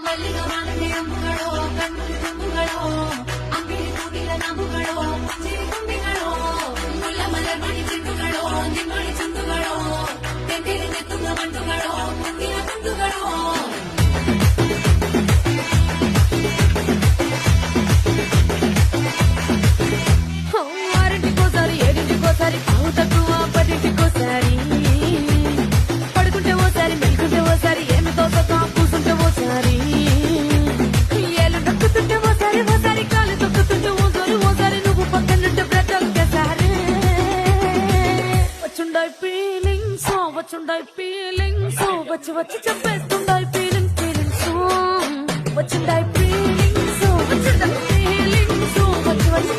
ಮಲ್ಲಿಗ ಮಾನದೆ ಅಂಬುಗಳೋ ಕಣ್ಣು ತುಂಬುಗಳೋ ಅಂಗಡಿ ಕೂಡಿಲ ನಂಬುಗಳೋ ಚಿರಿ ತುಂಬಿಗಳೋ ಮುಲ್ಲ ಮಲರ್ ಮಣಿ ಚೆಂಡುಗಳೋ ನಿಮ್ಮಣಿ ಚಂದುಗಳೋ ತೆಂದಿರಿ ನೆತ್ತುಂಗ ಮಂಟುಗಳೋ ಮುಂದಿನ ಕುಂದುಗಳೋ ఆరింటికోసారి ఏడింటికోసారి పావు తక్కువ పదింటికోసారి పడుకుంటే ఓసారి మెలుకుంటే ఓసారి ఏమి తోసక కూసుంటే ఓసారి ఏళ్ళు నొక్కుతుంటే ఓసారి ఓసారి కాలు తొక్కుతుంటే ఓసారి ఓసారి నువ్వు పక్కనుంటే బ్రతొక్కసారి వచ్చుండాయి ఫీలింగ్స్ వచ్చి వచ్చి చెప్పేస్తుండాయి ఫీలింగ్స్ వచ్చిండాయి ఫీలింగ్స్ వచ్చి వచ్చి